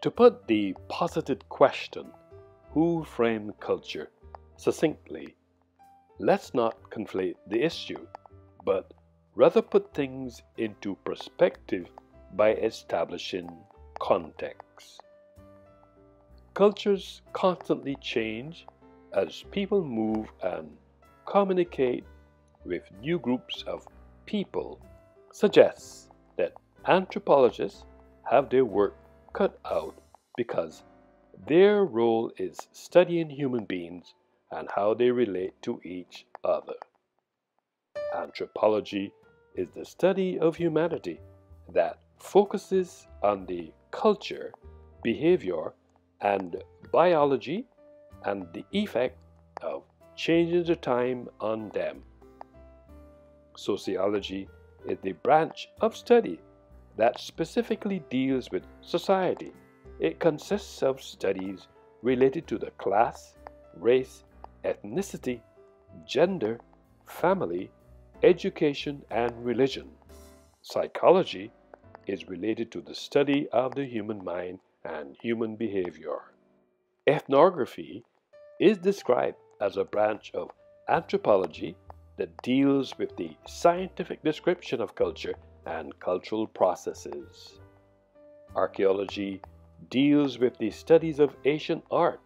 To put the posited question, who framed culture, succinctly, let's not conflate the issue, but rather put things into perspective by establishing context. Cultures constantly change as people move and communicate with new groups of people, suggests that anthropologists have their work cut out because their role is studying human beings and how they relate to each other. Anthropology is the study of humanity that focuses on the culture, behavior, and biology and the effect of changes of time on them. Sociology is the branch of study that specifically deals with society. It consists of studies related to the class, race, ethnicity, gender, family, education, and religion. Psychology is related to the study of the human mind and human behavior. Ethnography is described as a branch of anthropology that deals with the scientific description of culture and cultural processes. Archaeology deals with the studies of ancient art,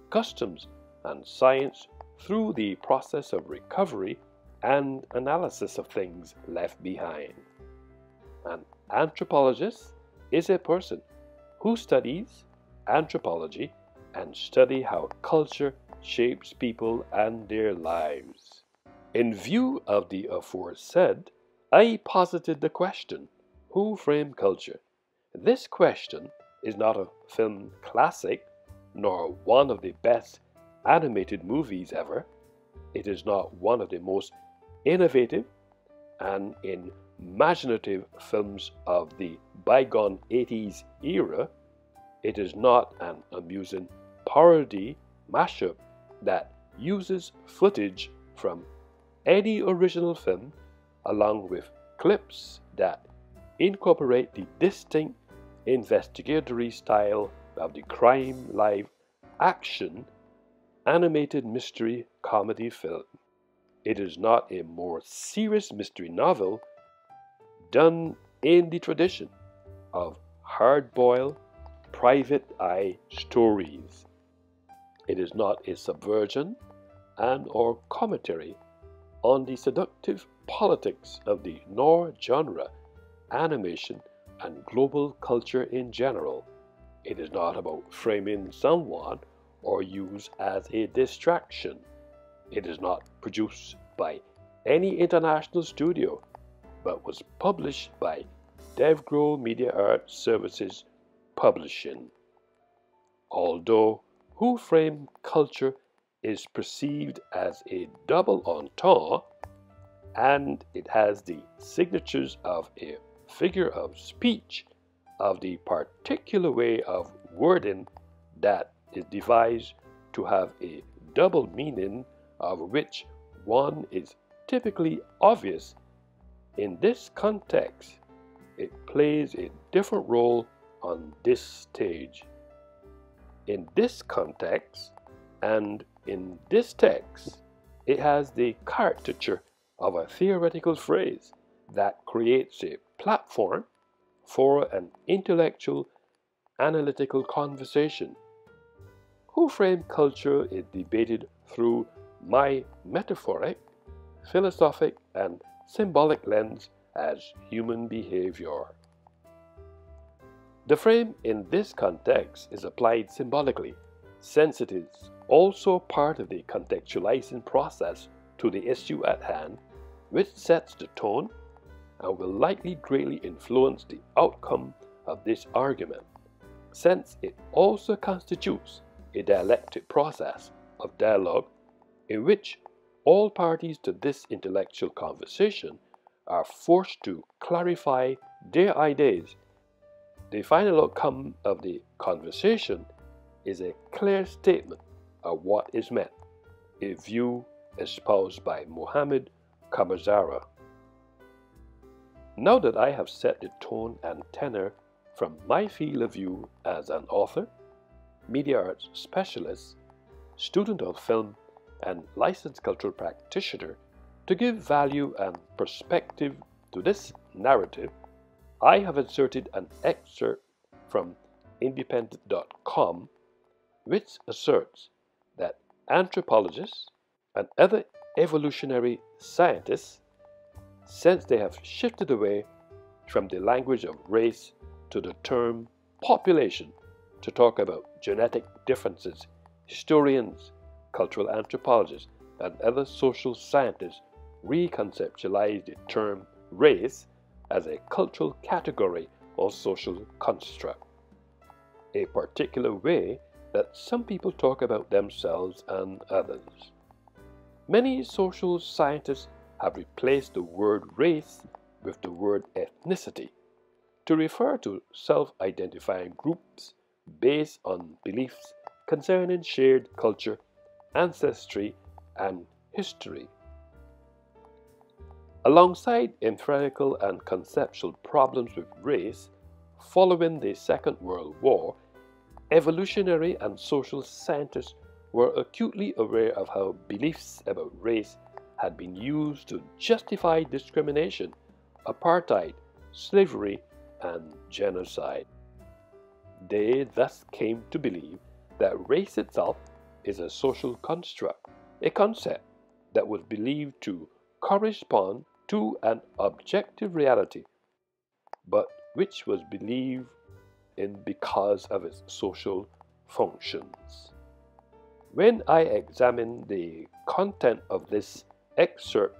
customs, and science through the process of recovery and analysis of things left behind. An anthropologist is a person who studies anthropology and study how culture shapes people and their lives. In view of the aforesaid, I posited the question, who framed culture? This question is not a film classic, nor one of the best animated movies ever. It is not one of the most innovative and imaginative films of the bygone 80s era. It is not an amusing parody mashup that uses footage from any original film along with clips that incorporate the distinct investigatory style of the crime live action animated mystery comedy film. It is not a more serious mystery novel done in the tradition of hard-boiled, private eye stories. It is not a subversion and or commentary on the seductive politics of the noir genre, animation, and global culture in general. It is not about framing someone or used as a distraction. It is not produced by any international studio, but was published by DevGrow Media Art Services Publishing. Although Who Framed Culture is perceived as a double entendre, and it has the signatures of a figure of speech of the particular way of wording that is devised to have a double meaning, of which one is typically obvious. In this context, it plays a different role on this stage. In this context and in this text, it has the caricature of a theoretical phrase that creates a platform for an intellectual, analytical conversation. Who framed culture is debated through my metaphoric, philosophic, and symbolic lens as human behavior. The frame in this context is applied symbolically, since it is also part of the contextualizing process to the issue at hand, which sets the tone and will likely greatly influence the outcome of this argument, since it also constitutes a dialectic process of dialogue in which all parties to this intellectual conversation are forced to clarify their ideas. The final outcome of the conversation is a clear statement of what is meant, a view espoused by Mohammed Kamazara. Now that I have set the tone and tenor from my field of view as an author, media arts specialist, student of film, and licensed cultural practitioner, to give value and perspective to this narrative, I have inserted an excerpt from independent.com, which asserts that anthropologists and other evolutionary scientists, since they have shifted away from the language of race to the term population to talk about genetic differences, historians, cultural anthropologists, and other social scientists reconceptualize the term race as a cultural category or social construct, a particular way that some people talk about themselves and others. Many social scientists have replaced the word race with the word ethnicity to refer to self-identifying groups based on beliefs concerning shared culture, ancestry, and history. Alongside empirical and conceptual problems with race, following the Second World War, evolutionary and social scientists were acutely aware of how beliefs about race had been used to justify discrimination, apartheid, slavery, and genocide. They thus came to believe that race itself is a social construct, a concept that was believed to correspond to an objective reality, but which was believed in because of its social functions. When I examine the content of this excerpt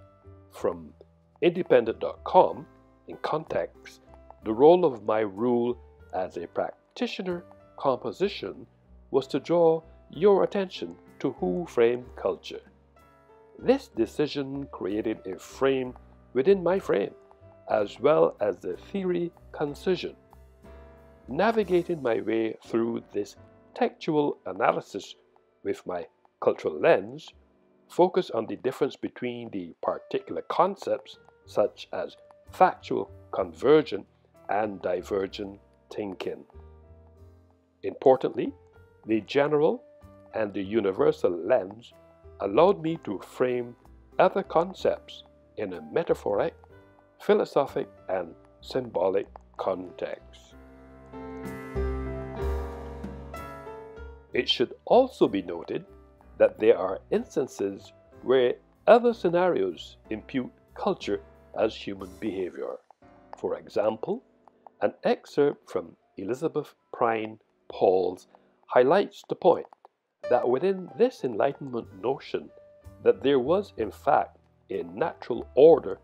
from independent.com in context, the role of my rule as a practitioner composition was to draw your attention to who framed culture. This decision created a frame within my frame, as well as the theory concision. Navigating my way through this textual analysis with my cultural lens, focus on the difference between the particular concepts such as factual convergent and divergent thinking. Importantly, the general and the universal lens allowed me to frame other concepts in a metaphoric, philosophic, and symbolic context. It should also be noted that there are instances where other scenarios impute culture as human behavior. For example, an excerpt from Elizabeth Prynne Paul's highlights the point that within this Enlightenment notion that there was in fact a natural order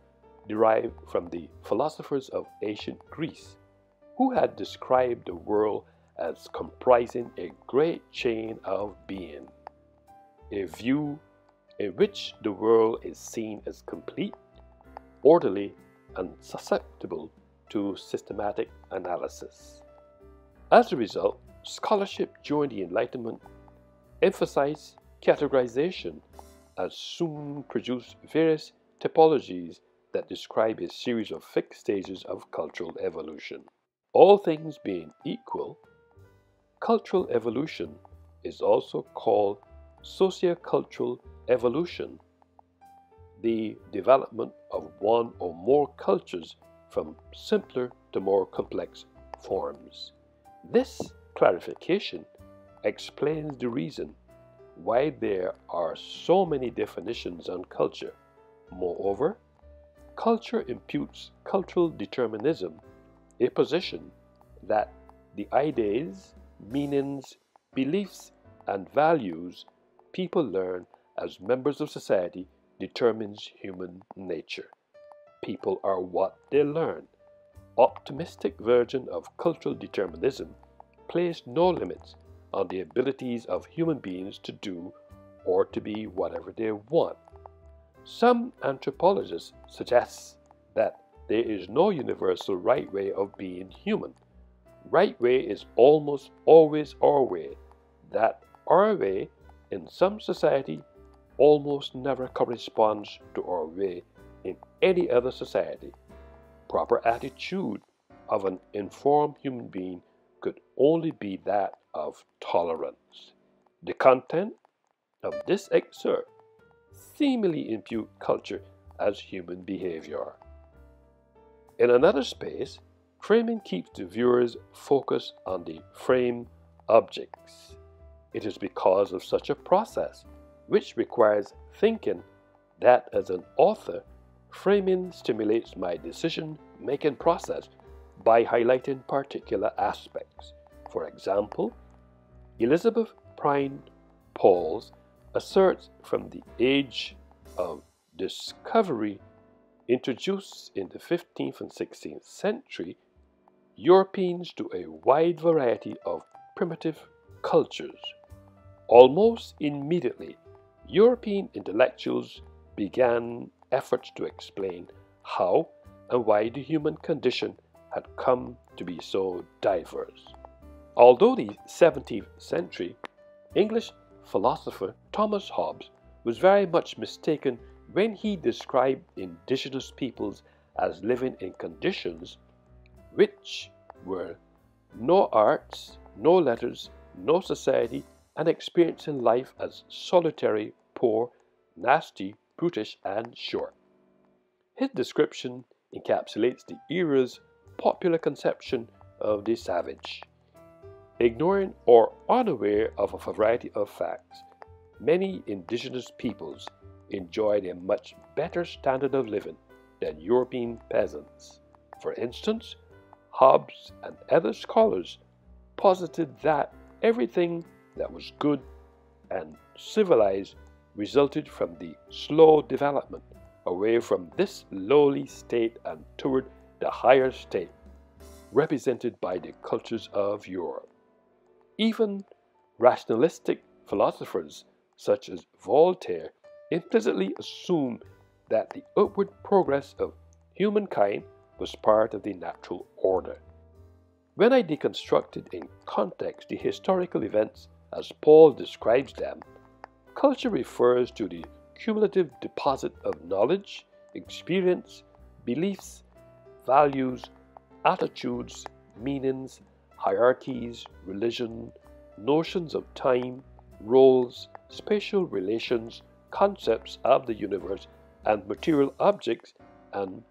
derived from the philosophers of ancient Greece, who had described the world as comprising a great chain of being, a view in which the world is seen as complete, orderly, and susceptible to systematic analysis. As a result, scholarship during the Enlightenment emphasized categorization, as soon produced various typologies that describe a series of fixed stages of cultural evolution. All things being equal, cultural evolution is also called sociocultural evolution, the development of one or more cultures from simpler to more complex forms. This clarification explains the reason why there are so many definitions on culture. Moreover, culture imputes cultural determinism, a position that the ideas, meanings, beliefs, and values people learn as members of society determines human nature. People are what they learn. Optimistic version of cultural determinism place no limits on the abilities of human beings to do or to be whatever they want. Some anthropologists suggest that there is no universal right way of being human. Right way is almost always our way. That our way in some society almost never corresponds to our way in any other society. Proper attitude of an informed human being could only be that of tolerance. The content of this excerpt seemingly impute culture as human behavior. In another space, framing keeps the viewer's focus on the framed objects. It is because of such a process, which requires thinking, that as an author, framing stimulates my decision-making process by highlighting particular aspects. For example, Elizabeth Prynne Pauls asserts from the age of discovery introduced in the 15th and 16th century Europeans to a wide variety of primitive cultures. Almost immediately, European intellectuals began efforts to explain how and why the human condition had come to be so diverse. Although the 17th century English philosopher Thomas Hobbes was very much mistaken when he described indigenous peoples as living in conditions which were no arts, no letters, no society, and experiencing life as solitary, poor, nasty, brutish, and short. His description encapsulates the era's popular conception of the savage. Ignorant or unaware of a variety of facts, many indigenous peoples enjoyed a much better standard of living than European peasants. For instance, Hobbes and other scholars posited that everything that was good and civilized resulted from the slow development away from this lowly state and toward the higher state, represented by the cultures of Europe. Even rationalistic philosophers such as Voltaire implicitly assumed that the upward progress of humankind was part of the natural order. When I deconstructed in context the historical events as Paul describes them, culture refers to the cumulative deposit of knowledge, experience, beliefs, values, attitudes, meanings, hierarchies, religion, notions of time, roles, spatial relations, concepts of the universe, and material objects and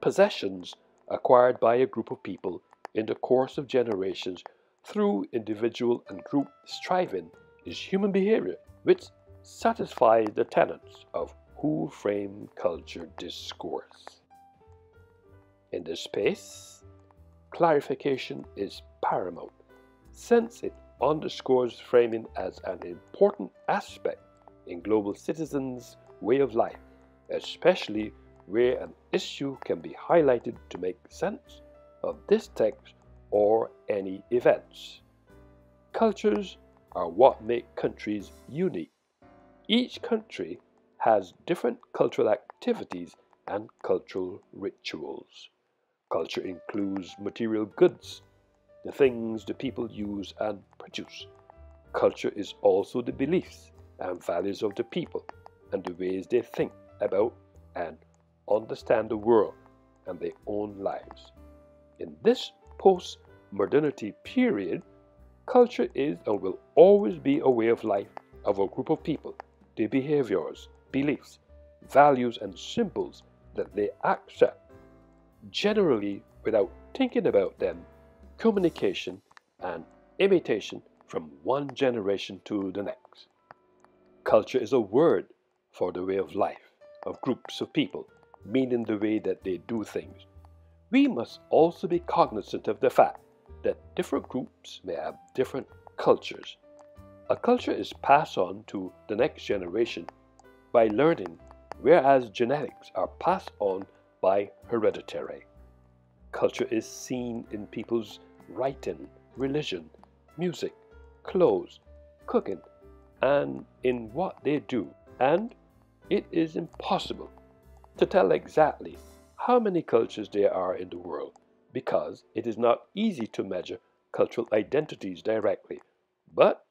possessions acquired by a group of people in the course of generations through individual and group striving is human behavior, which satisfies the tenets of who frame culture discourse. In this space, clarification is paramount, since it underscores framing as an important aspect in global citizens' way of life, especially where an issue can be highlighted to make sense of this text or any events. Cultures are what make countries unique. Each country has different cultural activities and cultural rituals. Culture includes material goods, the things the people use and produce. Culture is also the beliefs and values of the people and the ways they think about and understand the world and their own lives. In this post-modernity period, culture is and will always be a way of life of a group of people, their behaviors, beliefs, values, and symbols that they accept, generally without thinking about them, communication and imitation from one generation to the next. Culture is a word for the way of life of groups of people, meaning the way that they do things. We must also be cognizant of the fact that different groups may have different cultures. A culture is passed on to the next generation by learning, whereas genetics are passed on by hereditary. Culture is seen in people's writing, religion, music, clothes, cooking, and in what they do. And it is impossible to tell exactly how many cultures there are in the world, because it is not easy to measure cultural identities directly. But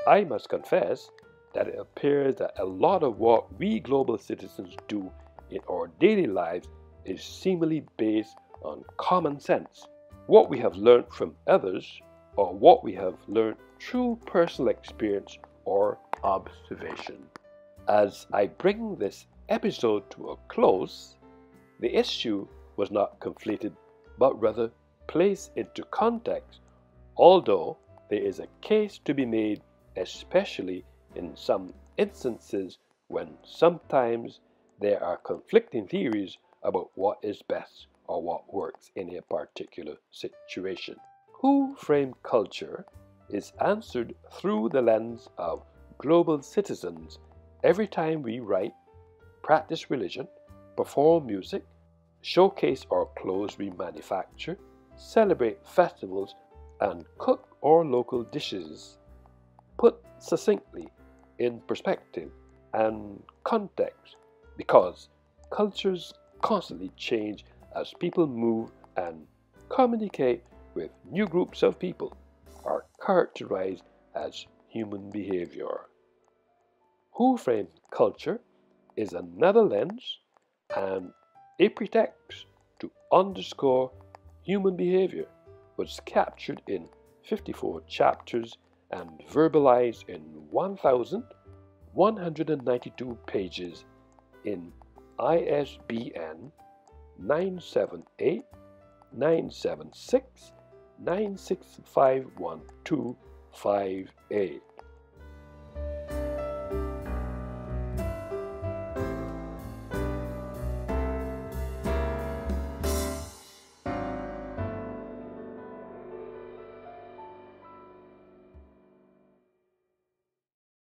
I must confess that it appears that a lot of what we global citizens do in our daily lives is seemingly based on common sense what we have learned from others, or what we have learned through personal experience or observation. As I bring this episode to a close, the issue was not conflated, but rather placed into context, although there is a case to be made, especially in some instances when sometimes there are conflicting theories about what is best or what works in a particular situation. Who framed culture is answered through the lens of global citizens every time we write, practice religion, perform music, showcase our clothes we manufacture, celebrate festivals, and cook our local dishes. Put succinctly, in perspective and context, because cultures constantly change as people move and communicate with new groups of people, are characterized as human behavior. Who framed culture is another lens and a pretext to underscore human behavior, was captured in 54 chapters and verbalized in 1,192 pages in ISBN 978 976 96512 5A.